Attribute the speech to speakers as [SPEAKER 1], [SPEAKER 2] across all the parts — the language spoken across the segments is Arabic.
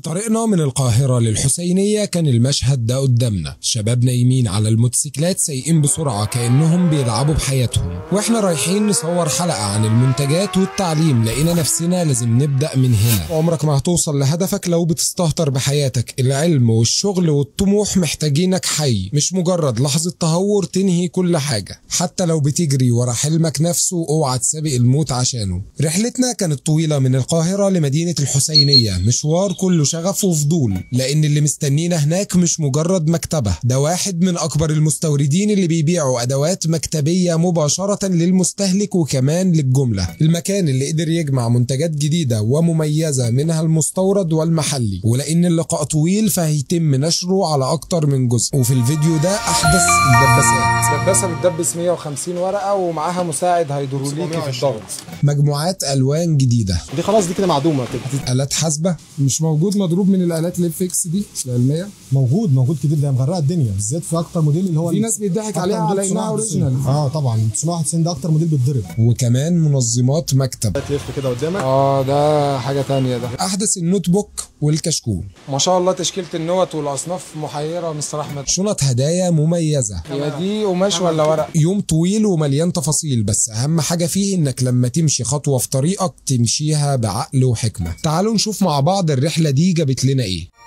[SPEAKER 1] في طريقنا من القاهرة للحسينية كان المشهد ده قدامنا، شباب نايمين على الموتوسيكلات سايقين بسرعة كأنهم بيلعبوا بحياتهم، واحنا رايحين نصور حلقة عن المنتجات والتعليم لقينا نفسنا لازم نبدأ من هنا. عمرك ما هتوصل لهدفك لو بتستهتر بحياتك. العلم والشغل والطموح محتاجينك حي، مش مجرد لحظة تهور تنهي كل حاجة. حتى لو بتجري ورا حلمك نفسه اوعى تسابق الموت عشانه. رحلتنا كانت طويلة من القاهرة لمدينة الحسينية، مشوار كله شغف وفضول، لان اللي مستنينا هناك مش مجرد مكتبة، ده واحد من اكبر المستوردين اللي بيبيعوا ادوات مكتبية مباشرة للمستهلك وكمان للجملة. المكان اللي قدر يجمع منتجات جديدة ومميزة منها المستورد والمحلي، ولان اللقاء طويل فهيتم نشره على اكتر من جزء. وفي الفيديو ده احدث الدباسات،
[SPEAKER 2] دباسة بتدبس 150 ورقة ومعاها مساعد هيدروليكي في الضغط.
[SPEAKER 1] مجموعات الوان جديدة،
[SPEAKER 3] دي خلاص دي كده معدومه كده.
[SPEAKER 1] آلات حاسبة
[SPEAKER 2] مش موجود مضروب من الآلات اللي فيكس دي العلمية.
[SPEAKER 3] موجود كتير، ده مغرقه الدنيا بالذات في اكتر موديل اللي هو
[SPEAKER 2] في ناس بيضحك عليها على انها اوريجينال.
[SPEAKER 3] طبعا 991 ده اكتر موديل بيتضرب.
[SPEAKER 1] وكمان منظمات مكتب.
[SPEAKER 3] تلف كده قدامك.
[SPEAKER 2] ده حاجة تانية. ده
[SPEAKER 1] احدث النوت بوك والكشكول.
[SPEAKER 2] ما شاء الله تشكيلة النوت والاصناف محيرة مستر احمد.
[SPEAKER 1] شنط هدايا مميزة.
[SPEAKER 2] هي دي قماش ولا ورق؟
[SPEAKER 1] يوم طويل ومليان تفاصيل، بس اهم حاجة فيه انك لما تمشي خطوة في طريقك تمشيها بعقل وحكمة. تعالوا نشوف مع بعض الرحلة دي جابت لنا ايه.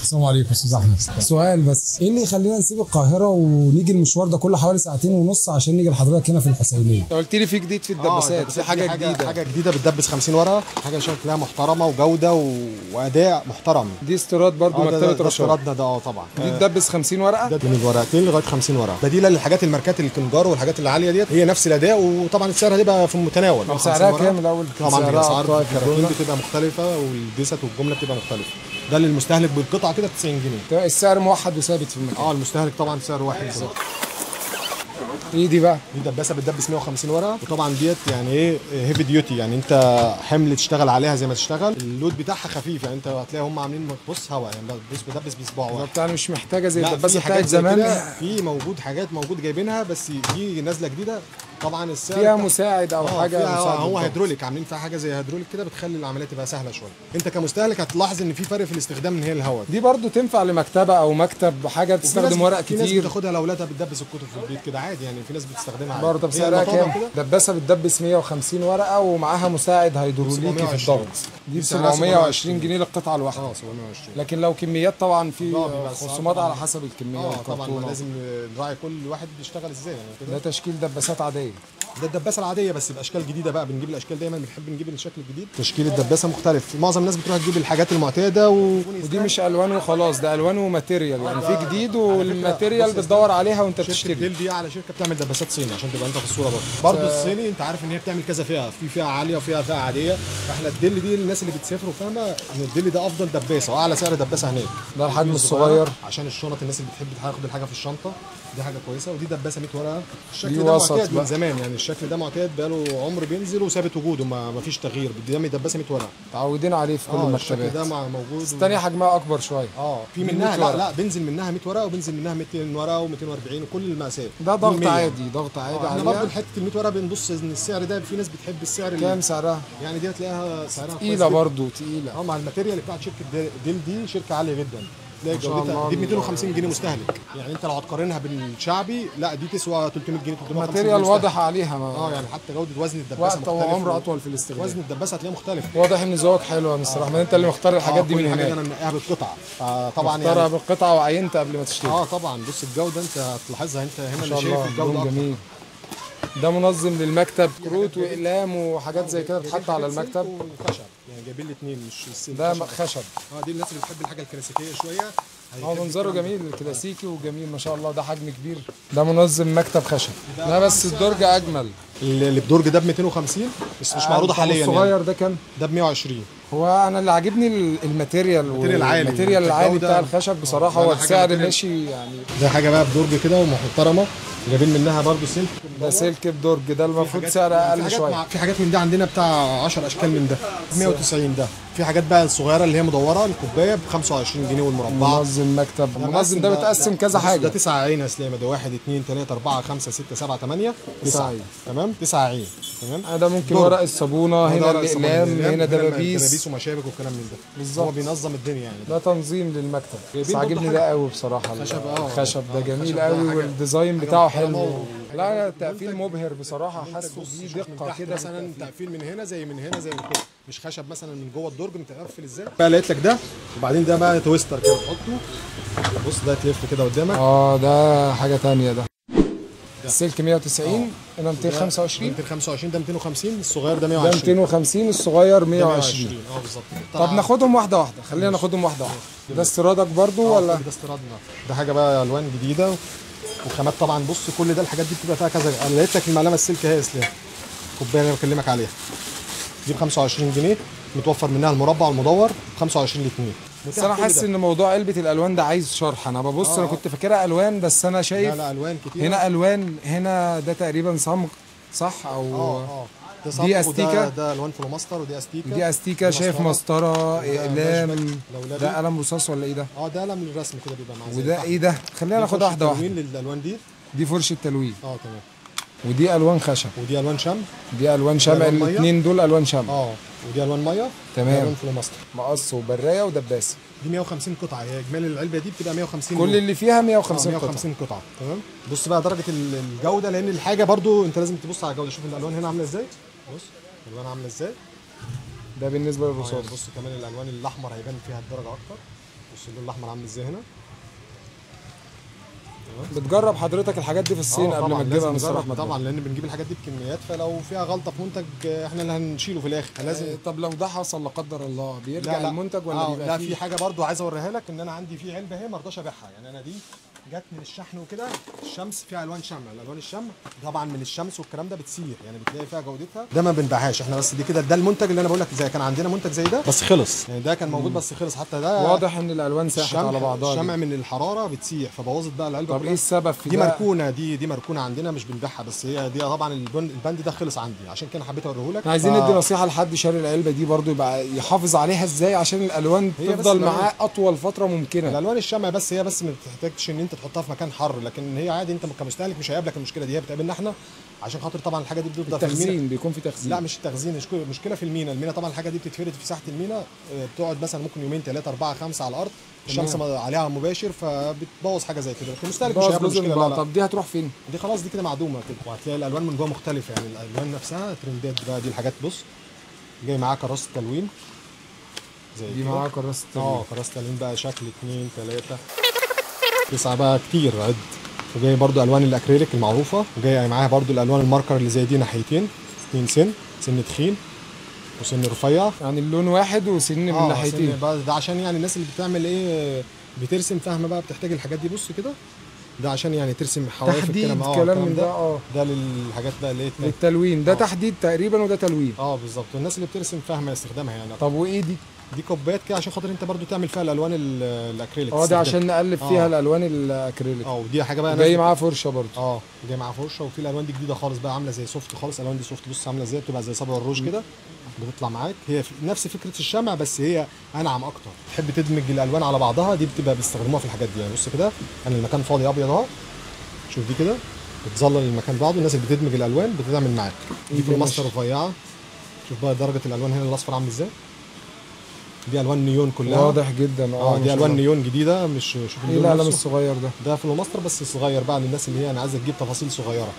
[SPEAKER 3] السلام عليكم استاذ احمد.
[SPEAKER 2] سؤال بس، ايه اللي يخلينا نسيب القاهرة ونيجي المشوار ده كله حوالي ساعتين ونص عشان نيجي لحضرتك هنا في الحسينية؟ انت قلت لي في جديد في الدباسات، في حاجة جديدة.
[SPEAKER 3] حاجه جديده بتدبس 50 ورقه، حاجه شكلها محترمه وجوده واداء محترم.
[SPEAKER 2] دي استيراد برضو مكتبة رشاد.
[SPEAKER 3] استيرادنا ده طبعا.
[SPEAKER 2] دي تدبس 50 ورقة؟
[SPEAKER 3] ده من ورقتين لغايه 50 ورقه، بديله للحاجات الماركات الكنجار والحاجات العاليه ديت، هي نفس الاداء وطبعا السعر هيبقى في المتناول.
[SPEAKER 2] طب سعرها كام الاول؟
[SPEAKER 3] طبعا الاسعار الكرتون بتبقى مختلفه والديست والجمله بتبقى مختلفه. ده للمستهلك بالقطعه كده ب 90 جنيه.
[SPEAKER 2] السعر موحد وثابت في المكان.
[SPEAKER 3] المستهلك طبعا سعر واحد بالظبط.
[SPEAKER 2] ايه دي بقى؟
[SPEAKER 3] دي دباسه بتدبس 150 ورقه، وطبعا ديت يعني ايه هيفي ديوتي، يعني انت حمل تشتغل عليها زي ما تشتغل. اللود بتاعها خفيف، يعني انت هتلاقي هم عاملين بص هوا، يعني بتدبس بصباع واحد.
[SPEAKER 2] يعني مش محتاجه زي الدباسه
[SPEAKER 3] بتاعت
[SPEAKER 2] زمان.
[SPEAKER 3] في حاجات جايبينها، بس دي نازله جديده. طبعا السعر
[SPEAKER 2] فيها مساعد او حاجه
[SPEAKER 3] هو هيدروليك، عاملين فيها حاجه زي هيدروليك كده بتخلي العمليه تبقى سهله شويه. انت كمستهلك هتلاحظ ان في فرق في الاستخدام من هي الهواء.
[SPEAKER 2] دي برضو تنفع لمكتبه او مكتب، حاجه بتستخدم ورق كتير.
[SPEAKER 3] في ناس بتاخدها لاولادها بتدبس الكتب في البيت كده عادي، يعني في ناس بتستخدمها عادي.
[SPEAKER 2] برضه بسعرها كام؟ دباسه بتدبس 150 ورقه ومعاها مساعد هيدروليكي في الضغط. دي ب 720 جنيه للقطعه الواحده.
[SPEAKER 3] 720.
[SPEAKER 2] لكن لو كميات طبعا في خصومات على حسب الكميه.
[SPEAKER 3] طبعا لازم نراعي كل واحد بيشتغل ازاي يعني.
[SPEAKER 2] ده تشكيل دباسات عاديه.
[SPEAKER 3] ده الدباسه العاديه بس باشكال جديده بقى، بنجيب الاشكال دايما، بنحب نجيب الشكل الجديد. تشكيل الدباسه مختلف، معظم الناس بتروح تجيب الحاجات المعتاده
[SPEAKER 2] ودي مش الوان وخلاص، ده الوان وماتيريال، يعني في جديد والماتيريال بتدور عليها وانت بتشتري.
[SPEAKER 3] ديل دي على شركه بتعمل دباسات صيني عشان تبقى انت في الصوره برضه. الصيني انت عارف ان هي بتعمل كذا فئه، في فئه عاليه وفيها فئه عاديه. احنا الديل دي للناس اللي بتسافر وفاهمه ان الديل ده افضل دباسه واعلى سعر دباسه هناك.
[SPEAKER 2] ده الحجم الصغير
[SPEAKER 3] عشان الشنط، الناس اللي بتحب تاخد الحاجه في الشنطه، دي حاجه كويسه. ودي دباسه 100 ورقه. الشكل ده معتاد من زمان، يعني الشكل ده معتاد بقاله عمر بينزل وثابت وجوده، ما فيش تغيير. دي دباسه 100 ورقه
[SPEAKER 2] متعودين عليه في كل المكتبات.
[SPEAKER 3] الشكل ده موجود.
[SPEAKER 2] الثانيه حجمها اكبر شويه.
[SPEAKER 3] في منها لا بينزل منها 100 ورقه وبينزل منها 200 ورقه و240 وكل المقاسات.
[SPEAKER 2] ده ضغط عادي، ضغط عادي.
[SPEAKER 3] احنا برضه حته ال 100 ورقه بنبص ان السعر ده في ناس بتحب السعر.
[SPEAKER 2] كام سعرها؟
[SPEAKER 3] يعني دي هتلاقيها سعرها
[SPEAKER 2] تقيله برضه تقيله.
[SPEAKER 3] مع الماتيريال بتاعت شركه ديل دي شركه عاليه جدا. تلاقي جودتها دي ب 250 جنيه مستهلك، يعني انت لو هتقارنها بالشعبي لا دي تسوى 300 جنيه 350 جنيه.
[SPEAKER 2] ماتيريال واضح عليها.
[SPEAKER 3] يعني حتى جوده وزن الدباسه
[SPEAKER 2] وقت وعمر اطول في الاستخدام.
[SPEAKER 3] وزن الدباسه هتلاقيه مختلف.
[SPEAKER 2] واضح ان ذوقك حلو يا مستر احمد، انت اللي مختار الحاجات دي من هناك.
[SPEAKER 3] انا منقيها بالقطعه طبعا،
[SPEAKER 2] مختارها يعني بالقطعه وعينت قبل ما تشتري.
[SPEAKER 3] طبعا بص الجوده انت هتلاحظها، انت هنا اللي شايف الجوده
[SPEAKER 2] جميل. ده منظم للمكتب، كروت واقلام وحاجات زي كده بتتحط على المكتب.
[SPEAKER 3] وخشب، يعني جايبين الاثنين مش السن.
[SPEAKER 2] ده خشب.
[SPEAKER 3] دي الناس اللي بتحب الحاجه الكلاسيكيه شويه.
[SPEAKER 2] منظره جميل كلاسيكي وجميل ما شاء الله. ده حجم كبير. ده منظم مكتب خشب. لا بس الدرج اجمل.
[SPEAKER 3] اللي بدرج ده ب 250 بس مش معروضه حاليا.
[SPEAKER 2] الصغير ده كام؟
[SPEAKER 3] ده ب 120.
[SPEAKER 2] هو انا اللي عاجبني الماتيريال العالي بتاع الخشب بصراحه. هو السعر ماشي يعني.
[SPEAKER 3] ده حاجه بقى بدرج كده ومحترمه، جايبين منها برضو سلك.
[SPEAKER 2] ده سلك بدرج، ده المفروض سعر اقل شويه.
[SPEAKER 3] في حاجات من ده عندنا بتاع 10 اشكال من ده 190. ده في حاجات بقى الصغيره اللي هي مدوره الكوبايه ب 25 جنيه والمربعه.
[SPEAKER 2] منظم مكتب. المنظم ده بتقسم كذا حاجه.
[SPEAKER 3] ده 9 عين يا اسلام، ده 1 2 3 4 5 6 7 8 9. تمام 9 عين. تمام.
[SPEAKER 2] ده ممكن ورق الصابونه، هنا الاقلام، هنا
[SPEAKER 3] دبابيس ومشابك والكلام من ده
[SPEAKER 2] بالظبط.
[SPEAKER 3] هو بينظم الدنيا يعني.
[SPEAKER 2] ده تنظيم للمكتب، بس عاجبني ده قوي بصراحه. الخشب ده جميل قوي والديزاين بتاعه حلو. لا التقفيل مبهر بصراحه، حاسه فيه دقه كده.
[SPEAKER 3] مثلا تقفيل من هنا زي من كده، مش خشب مثلا من جوه الدرج متقفل ازاي بقى. لقيت لك ده، وبعدين ده بقى تويستر كده تحطه، بص ده تلف كده قدامك.
[SPEAKER 2] ده حاجه ثانيه. ده السلك 190 هنا 225.
[SPEAKER 3] 225 ده 250 الصغير ده 120،
[SPEAKER 2] ده 250 الصغير 120.
[SPEAKER 3] بالظبط.
[SPEAKER 2] طب ناخدهم واحده واحده، خلينا ناخدهم واحده واحده. ده استيرادك برضو ولا؟
[SPEAKER 3] ده استيرادنا. ده حاجه بقى الوان جديده وخامات طبعا. بص كل ده الحاجات دي بتبقى فيها كذا. انا لقيت لك المعلمه السلك اهي اسلام، الكوبايه اللي انا بكلمك عليها دي ب 25 جنيه، متوفر منها المربع والمدور ب 25 ل2.
[SPEAKER 2] بس انا حاسس ان موضوع علبه الالوان ده عايز شرح. انا ببص انا كنت فاكرها الوان، بس انا شايف
[SPEAKER 3] لا الوان كتير.
[SPEAKER 2] هنا الوان، هنا ده تقريبا صمغ صح او
[SPEAKER 3] ده
[SPEAKER 2] دي استيكه.
[SPEAKER 3] ده الوان فلوماستر ودي استيكه.
[SPEAKER 2] دي استيكه شايف مسطره، اقلام. ده قلم رصاص ولا ايه ده؟
[SPEAKER 3] ده قلم الرسم كده بيبقى معاه.
[SPEAKER 2] وده ايه ده؟ خلينا ناخد واحده واحده.
[SPEAKER 3] للالوان
[SPEAKER 2] دي فرشه تلوين.
[SPEAKER 3] تمام.
[SPEAKER 2] ودي الوان خشب،
[SPEAKER 3] ودي الوان شمع.
[SPEAKER 2] دي الوان شمع، الاثنين دول الوان شمع.
[SPEAKER 3] ودي الوان ميه.
[SPEAKER 2] تمام.
[SPEAKER 3] الوان فلوماستر،
[SPEAKER 2] مقص وبرايه ودباسه.
[SPEAKER 3] دي 150 قطعه، هي اجمالي العلبه دي بتبقى 150.
[SPEAKER 2] كل اللي فيها 150 قطعه.
[SPEAKER 3] 150 قطعه تمام. بص بقى درجه الجوده، لان الحاجه برضو انت لازم تبص على الجوده. شوف الالوان هنا عامله ازاي، بص الالوان عامله ازاي.
[SPEAKER 2] ده بالنسبه للرصاص.
[SPEAKER 3] بص كمان الالوان الاحمر هيبان فيها الدرجه اكتر. بص اللون الاحمر عامل ازاي هنا.
[SPEAKER 2] بتجرب حضرتك الحاجات دي في الصين قبل ما تجيبها من مستر احمد؟
[SPEAKER 3] طبعا، لان بنجيب الحاجات دي بكميات، فلو فيها غلطه في منتج احنا اللي هنشيله في الاخر. لازم.
[SPEAKER 2] طب لو ده حصل لا قدر الله بيرجع المنتج ولا بيبقى
[SPEAKER 3] لا في حاجه برضو عايز اوريها لك، ان انا عندي في علبه اهي ما رضاش ابيعها. يعني انا دي جت من الشحن وكده، الشمس فيها الوان شمع. الالوان الشمع طبعا من الشمس والكلام ده بتسيح، يعني بتلاقي فيها جودتها. ده ما بنبيعهاش احنا، بس دي كده ده المنتج اللي انا بقول لك. زي كان عندنا منتج زي ده بس خلص، يعني ده كان موجود بس خلص. حتى ده
[SPEAKER 2] واضح ان الالوان ساحت على بعضها.
[SPEAKER 3] الشمع من الحراره بتسيح فبوظت بقى العلبه.
[SPEAKER 2] طب ايه السبب في
[SPEAKER 3] دي مركونه. دي مركونه عندنا مش بنبيعها، بس هي دي طبعا البند ده خلص عندي، عشان كده حبيت اوريه لك.
[SPEAKER 2] عايزين ندي نصيحه لحد شاري العلبه دي برضو يبقى يحافظ عليها ازاي عشان الالوان تفضل معاه اطول فتره ممكنه.
[SPEAKER 3] الالوان الشمع بس هي بس ما بتحتاجش ان انت تحطها في مكان حر، لكن هي عادي انت كمستهلك مش هيقابلك المشكله دي. هي بتقابلنا احنا عشان خاطر طبعا الحاجه دي بتفضل في
[SPEAKER 2] التخزين. بيكون في تخزين.
[SPEAKER 3] لا مش التخزين، مشكله في المينا طبعا. الحاجه دي بتتفرد في ساحه المينا، بتقعد مثلا ممكن يومين 3 4 5 على الارض، الشمس عليها مباشر فبتبوظ حاجه زي كده. لكن المستهلك مش هيقابل مشكله. لا.
[SPEAKER 2] طب دي هتروح فين؟
[SPEAKER 3] دي خلاص دي كده معدومه كده. وهتلاقي الالوان من جوه مختلفه، يعني الالوان نفسها ترندات بقى. دي الحاجات بص جاي معاها كراسه تلوين
[SPEAKER 2] زي دي معاها كراسه تلوين.
[SPEAKER 3] كراسه تلوين بقى شكل 2 3 9 بقى كتير عد. وجاي برضو الوان الاكريليك المعروفه، وجاي معاها برضو الالوان الماركر اللي زي دي ناحيتين، 2 سن تخين وسن رفيع.
[SPEAKER 2] يعني اللون واحد وسن من ناحيتين.
[SPEAKER 3] ده عشان يعني الناس اللي بتعمل ايه بترسم فاهمه بقى بتحتاج الحاجات دي. بص كده ده عشان يعني ترسم حواف
[SPEAKER 2] الكلام من ده.
[SPEAKER 3] ده للحاجات بقى اللي
[SPEAKER 2] للتلوين. ده تحديد تقريبا وده تلوين.
[SPEAKER 3] بالظبط. والناس اللي بترسم فاهمه استخدامها يعني.
[SPEAKER 2] طب وايه دي؟
[SPEAKER 3] دي كوبايات كده عشان خاطر انت برضو تعمل فيها الالوان الاكريليك.
[SPEAKER 2] ده عشان نقلب فيها الالوان الاكريليك.
[SPEAKER 3] ودي حاجه بقى
[SPEAKER 2] جاي معاها فرشه برضو.
[SPEAKER 3] جاي معاها فرشه. وفي الالوان دي جديده خالص بقى، عامله زي سوفت خالص. الالوان دي سوفت. بص عامله ازاي، بتبقى زي صابع الروج كده بتطلع معاك. هي نفس فكره الشمع بس هي انعم اكتر. تحب تدمج الالوان على بعضها، دي بتبقى بيستخدموها في الحاجات دي. يعني بص كده انا المكان فاضي ابيض اهو، شوف دي كده بتظلل المكان بعضه. الناس اللي بتدمج الالوان بتعمل معاك. دي في الماستر رفيعه. شوف بقى درجه الالوان هنا، الاصفر عامل ازاي. دي الوان نيون كلها
[SPEAKER 2] واضح جدا.
[SPEAKER 3] دي الوان نيون جديده. مش شوف
[SPEAKER 2] ايه القلم الصغير ده
[SPEAKER 3] في الماستر بس صغير بقى للناس اللي هي انا عايزه تجيب تفاصيل صغيره.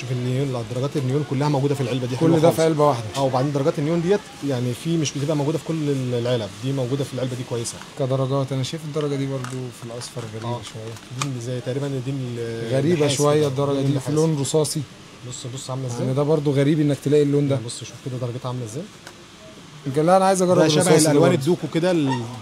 [SPEAKER 3] شوف النيون، درجات النيون كلها موجوده في العلبه دي.
[SPEAKER 2] كل ده في علبه واحده.
[SPEAKER 3] وبعدين درجات النيون ديت يعني في مش بتبقى موجوده في كل العلب، دي موجوده في العلبه دي كويسه
[SPEAKER 2] كدرجات. انا شايف الدرجه دي برضو في الاصفر غريبه شويه.
[SPEAKER 3] دي زي تقريبا دي
[SPEAKER 2] غريبه شويه الدرجه دي في لون رصاصي.
[SPEAKER 3] بص عامله ازاي.
[SPEAKER 2] يعني ده برضو غريب انك تلاقي اللون ده.
[SPEAKER 3] بص شوف كده درجتها عامله ازاي.
[SPEAKER 2] لا انا عايز اجرب
[SPEAKER 3] الرصاصي. ده شبه الالوان الدوكو كده.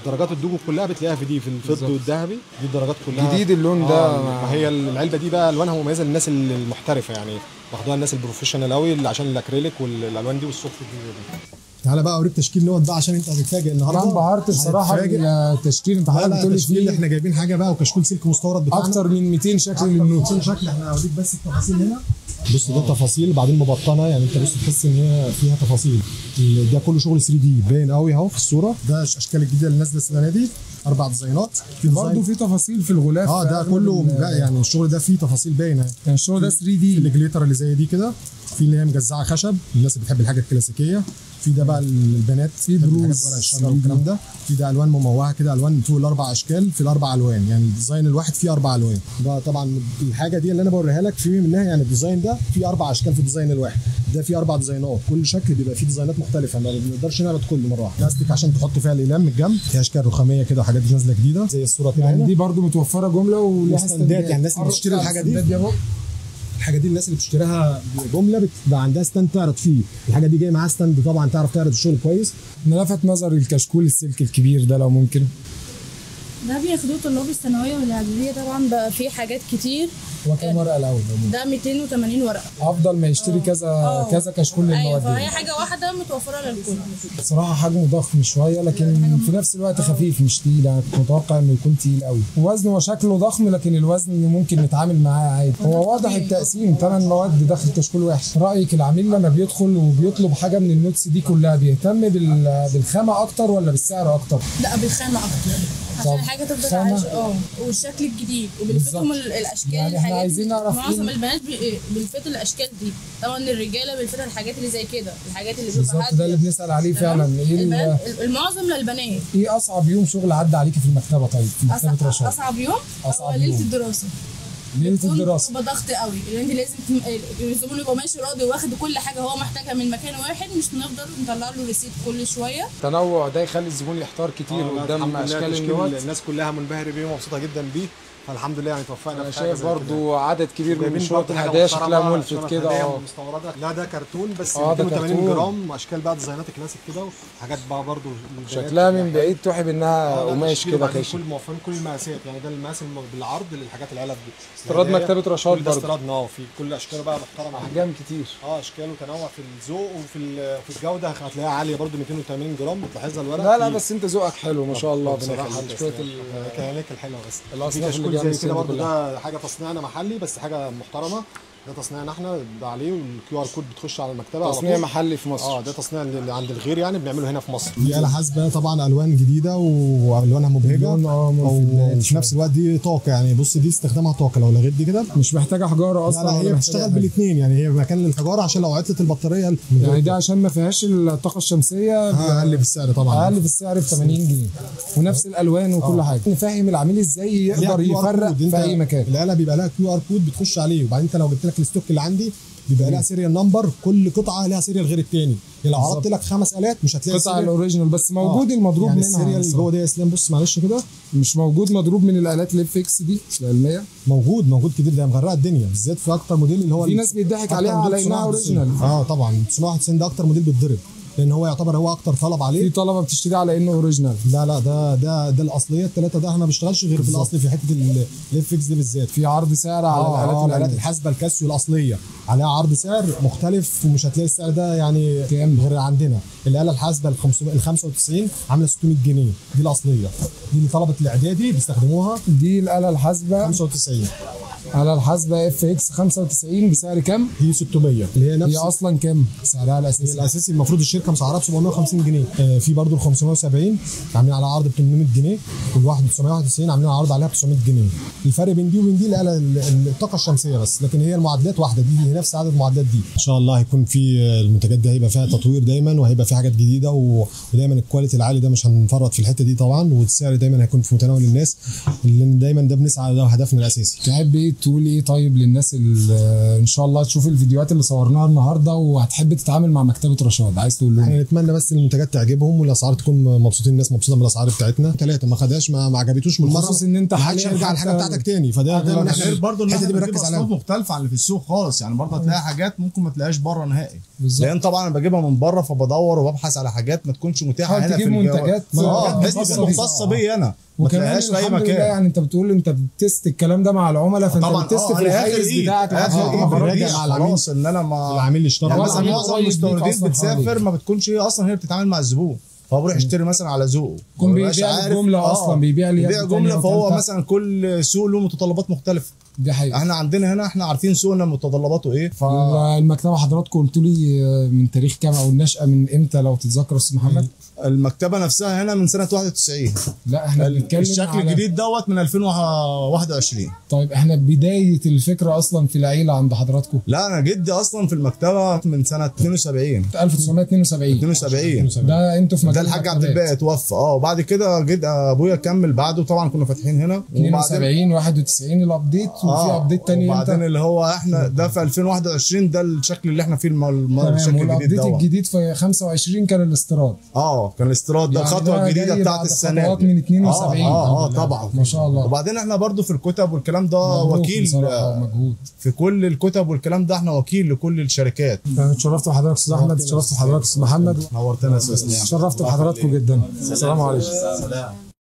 [SPEAKER 3] درجات الدوكو كلها بتلاقيها في دي، في الفضي والذهبي. دي الدرجات كلها
[SPEAKER 2] جديد اللون ده.
[SPEAKER 3] ما هي العلبه دي بقى الوانها مميزه للناس المحترفه، يعني واخدوها الناس البروفيشنال قوي عشان الاكريليك والالوان دي والسوفت دي. تعالى بقى اوريك تشكيل نوت بقى عشان انت هتتفاجئ النهارده.
[SPEAKER 2] انا انبهرت الصراحه بالتشكيل. انت حضرتك بتقول لي
[SPEAKER 3] فيه احنا جايبين حاجه بقى وكشكول سلك مستورد بتاعنا
[SPEAKER 2] اكتر من 200 شكل للنوت.
[SPEAKER 3] 200 شكل. احنا هوريك بس التفاصيل هنا. بص ده تفاصيل بعدين مبطنه، يعني انت بص تحس ان هي فيها تفاصيل. ده كله شغل 3 دي باين قوي اهو في الصوره. ده الاشكال الجديده اللي نازله السنه دي 4 ديزاينات.
[SPEAKER 2] برضه في تفاصيل في الغلاف.
[SPEAKER 3] ده كله يعني الشغل ده فيه تفاصيل باينه.
[SPEAKER 2] يعني الشغل ده 3 دي.
[SPEAKER 3] الجليتر اللي زي دي كده في اللي هي مجزعه خشب، الناس اللي بتحب الحاجه الكلاسيكيه. في ده بقى البنات
[SPEAKER 1] في بروز
[SPEAKER 3] ورق الشجر والكلام ده. في ده الوان مموهه كده، الوان فوق الاربع اشكال في الاربع الوان، يعني الديزاين الواحد فيه 4 الوان. ده طبعا الحاجه دي اللي انا بوريها لك في منها، يعني الديزاين ده فيه 4 اشكال في الديزاين الواحد، ده فيه 4 ديزاينات، كل شكل بيبقى فيه ديزاينات مختلفه، ما بنقدرش نعرض كله مره واحده. بلاستيك عشان تحط فيها الاقلام من الجنب، فيها اشكال رخاميه كده وحاجات نازله جديده زي الصوره كده
[SPEAKER 1] يعني
[SPEAKER 3] هنا.
[SPEAKER 1] دي برضو متوفره جمله ولها
[SPEAKER 3] ستاندات، يعني الناس اللي بتشتري الحاجه دي الحاجه دي الناس اللي بتشتريها جمله بتبقى عندها ستاند تعرض فيه، الحاجه دي جايه معاها ستاند طبعا تعرف تعرض الشغل كويس.
[SPEAKER 1] لفت نظري الكشكول السلك الكبير ده، لو ممكن.
[SPEAKER 4] ده بياخدوه طلاب الثانويه والاعداديه، طبعا بقى فيه حاجات كتير.
[SPEAKER 1] هو كام ورقه الاول؟
[SPEAKER 4] ده 280 ورقه.
[SPEAKER 1] افضل ما يشتري كذا كذا كشكول للمواد.
[SPEAKER 4] ايوه، فهي حاجه واحده متوفره للكل.
[SPEAKER 1] بصراحه حجمه ضخم شويه، لكن في نفس الوقت خفيف مش تقيل. انا كنت متوقع انه يكون تقيل قوي. وزنه وشكله ضخم، لكن الوزن ممكن نتعامل معاه عادي. هو واضح التقسيم 8 مواد داخل كشكول واحد. رايك العميل لما بيدخل وبيطلب حاجه من النوتس دي كلها بيهتم بالخامه اكتر ولا بالسعر اكتر؟
[SPEAKER 4] لا، بالخامه اكتر، عشان الحاجه تفضل عايشه. والشكل الجديد وبالفتهم الاشكال.
[SPEAKER 1] يعني احنا عايزين نعرف
[SPEAKER 4] معظم البنات بالفت الاشكال دي، طبعا الرجاله بالفت الحاجات اللي زي كده، الحاجات اللي بتبقى
[SPEAKER 1] بالظبط. ده اللي بنسال عليه فعلا. ايه
[SPEAKER 4] المعظم للبنات.
[SPEAKER 1] ايه اصعب يوم شغل عدى عليكي في المكتبه؟ طيب في مكتبه رشاد
[SPEAKER 4] اصعب يوم
[SPEAKER 1] اصعب
[SPEAKER 4] ليله الدراسه.
[SPEAKER 1] ليله الدراسه
[SPEAKER 4] بتبقى ضغط قوي، لان انت لازم الزبون يبقى ماشي راضي واخد كل حاجه هو محتاجها من مكان واحد، مش نفضل نطلع له ريسيت كل شويه.
[SPEAKER 2] التنوع ده يخلي الزبون يحتار كتير قدام اشكال النوت.
[SPEAKER 3] الناس كلها منبهره بيه ومبسوطه جدا بيه، فالحمد لله يعني توفقنا.
[SPEAKER 2] انا شايف برضو عدد كبير من شنط الهدايا شكلها ملفت كده.
[SPEAKER 3] مستورده. لا ده كرتون بس
[SPEAKER 2] ده
[SPEAKER 3] 280 جرام، اشكال بقى ديزاينات كلاسيك كده وحاجات بقى برضو
[SPEAKER 2] شكلها من بعيد توحي بانها قماش كده خشن.
[SPEAKER 3] كل موفرين كل المقاسات، يعني ده المقاس بالعرض للحاجات العلب دي.
[SPEAKER 2] استيراد مكتبه رشاد برضو.
[SPEAKER 3] استيرادنا في كل اشكاله بقى محترمه،
[SPEAKER 2] احجام كتير.
[SPEAKER 3] اشكال وتنوع في الذوق وفي الجوده، هتلاقيها عاليه برضو 280 جرام بتلاحظها الورق.
[SPEAKER 2] لا بس انت ذوقك حلو ما شاء الله بصراحه. شويه
[SPEAKER 3] الكيانات الحلوه بس
[SPEAKER 2] الاصناف اللي
[SPEAKER 3] زي كده برضو، ده حاجه تصنيعنا محلي بس حاجه محترمه. ده تصنيعنا احنا ده عليه، والكيو ار كود بتخش على المكتبه.
[SPEAKER 2] تصنيع محلي في مصر.
[SPEAKER 3] ده تصنيع اللي عند الغير، يعني بنعمله هنا في مصر. دي آلة حاسبة طبعا، الوان جديده والوانها مبهجه، وفي نفس الوقت دي طاقه. يعني بص دي استخدامها طاقه، لو لغيت دي كده
[SPEAKER 1] مش محتاجه حجاره اصلا.
[SPEAKER 3] لا هي بتشتغل بالاثنين، يعني هي مكان للحجاره عشان لو عطلت البطاريه.
[SPEAKER 1] يعني ده عشان ما فيهاش الطاقه الشمسيه.
[SPEAKER 3] اقل في السعر طبعا،
[SPEAKER 1] اقل في السعر ب 80 جنيه ونفس الالوان وكل حاجه. نفهم العميل ازاي يقدر يفرق في اي مكان.
[SPEAKER 3] الآلة بيبقى لها كيو ار كود بتخش عليه، وبعدين انت لو جبت لك الستوك اللي عندي بيبقى لها سيريال نمبر، كل قطعه لها سيريال غير الثاني. لو عرضت لك 5 آلات مش هتلاقي
[SPEAKER 1] قطع الاوريجينال بس موجود. المضروب
[SPEAKER 3] يعني
[SPEAKER 1] منها
[SPEAKER 3] السيريال اللي جوه ده يا اسلام، بص معلش كده،
[SPEAKER 1] مش موجود مضروب من الالات الاف اكس دي العلميه.
[SPEAKER 3] موجود كتير، ده مغرقه الدنيا بالذات في اكتر موديل اللي هو
[SPEAKER 1] في ناس بيضحك عليها على انها اوريجينال.
[SPEAKER 3] طبعا 991 ده اكتر موديل بيتضرب، لان هو يعتبر هو اكتر طلب عليه.
[SPEAKER 1] في طلبه بتشتري على انه اوريجينال.
[SPEAKER 3] لا ده الاصليه الثلاثه، ده احنا ما بنشتغلش غير في الاصل في حته الاف اكس دي بالذات.
[SPEAKER 1] في عرض سعر على
[SPEAKER 3] الالات الحاسبه الكاسيو الاصليه عليها عرض سعر مختلف، ومش هتلاقي السعر ده يعني غير عندنا. الاله الحاسبه ال 95 عامله 600 جنيه، دي الاصليه، دي اللي طلبه الاعدادي بيستخدموها.
[SPEAKER 1] دي الاله الحاسبه
[SPEAKER 3] 95.
[SPEAKER 1] على الحاسبه اف اكس 95 بسعر كام؟
[SPEAKER 3] هي 600 اللي هي نفس.
[SPEAKER 1] هي اصلا كام سعرها الاساسي؟
[SPEAKER 3] الاساسي المفروض الشركه مسعرها ب 750 جنيه. في برضو ال 570 عاملين على عرض ب 800 جنيه، والواحد 991 عاملين عرض عليها ب 900 جنيه. الفرق بين دي وبين دي الطاقه الشمسيه بس، لكن هي المعادلات واحده، دي نفس عدد المعادلات دي. ان شاء الله هيكون في المنتجات دي هيبقى فيها تطوير دايما، وهيبقى في حاجات جديده، ودايما الكواليتي العالي ده مش هنفرط في الحته دي طبعا، والسعر دايما هيكون في متناول الناس، اللي دايما ده بنسعى، ده هدفنا الاساسي.
[SPEAKER 1] تحب ايه تقول ايه طيب للناس اللي ان شاء الله تشوف الفيديوهات اللي صورناها النهارده وهتحب تتعامل مع مكتبه رشاد؟ عايز تقول لهم؟
[SPEAKER 3] احنا نتمنى بس المنتجات تعجبهم والاسعار تكون مبسوطين، الناس مبسوطه من الاسعار بتاعتنا. 3 ما خدهاش ما عجبتوش من مره،
[SPEAKER 1] خصوص ان انت
[SPEAKER 3] حاليا يرجع الحاجه بتاعتك تاني. فده دايما
[SPEAKER 5] غير برضه
[SPEAKER 3] الحته دي بنركز عليها،
[SPEAKER 5] مختلفه عن اللي في السوق خالص. يعني برضه هتلاقي حاجات ممكن ما تلاقيهاش بره نهائي، لان طبعا انا بجيبها من بره، فبدور وببحث على حاجات ما تكونش متاحه هنا في
[SPEAKER 1] منتجات
[SPEAKER 5] مختصه بيا انا، ما تلاقيهاش في اي مكان.
[SPEAKER 1] يعني انت بتقول انت بتست الكلام ده مع العملاء، فانت بتست في الحاجز بتاعك
[SPEAKER 5] براجع مع العميل. ان انا العميل اللي اشترى مثلا معظم المستوردين بتسافر ما بتكونش هي اصلا هي بتتعامل مع الزبون، فهو بيروح يشتري مثلا على ذوقه،
[SPEAKER 1] بيبيع جمله اصلا، بيبيع
[SPEAKER 5] جمله. فهو مثلا كل سوق له متطلبات مختلفه،
[SPEAKER 1] دي حقيقة.
[SPEAKER 5] احنا عندنا هنا احنا عارفين سوقنا متطلباته ايه.
[SPEAKER 1] المكتبه حضراتكم قلتوا لي من تاريخ كام او النشأة من امتى لو تتذكر استاذ محمد؟
[SPEAKER 5] المكتبه نفسها هنا من سنه 91.
[SPEAKER 1] لا احنا بنتكلم
[SPEAKER 5] الشكل الجديد دوت من 2021.
[SPEAKER 1] طيب احنا بدايه الفكره اصلا في العيله عند حضراتكم؟
[SPEAKER 5] لا انا جدي اصلا في المكتبه من سنه 72.
[SPEAKER 1] 1972 ده انتوا في مكان
[SPEAKER 5] ده الحاج عبد الباقي اتوفى. وبعد كده جد ابويا كمل بعده، طبعا كنا فاتحين هنا
[SPEAKER 1] 72 91 الابديت، وفي ابديت تاني
[SPEAKER 5] وبعدين اللي هو احنا ده في 2021 ده الشكل اللي احنا فيه الشكل الجديد دوت.
[SPEAKER 1] الجديد في 25 كان الاستيراد.
[SPEAKER 5] كان الاستيراد ده الخطوه الجديده بتاعت السنه دي
[SPEAKER 1] من 72.
[SPEAKER 5] طبعا
[SPEAKER 1] ما شاء الله.
[SPEAKER 5] وبعدين احنا برضو في الكتب والكلام ده وكيل
[SPEAKER 1] مجهود
[SPEAKER 5] في كل الكتب والكلام ده، احنا وكيل لكل الشركات.
[SPEAKER 1] اتشرفت بحضرتك استاذ احمد، اتشرفت بحضرتك استاذ محمد،
[SPEAKER 5] نورتنا يا استاذ.
[SPEAKER 1] اتشرفت بحضراتكم جدا. السلام عليكم.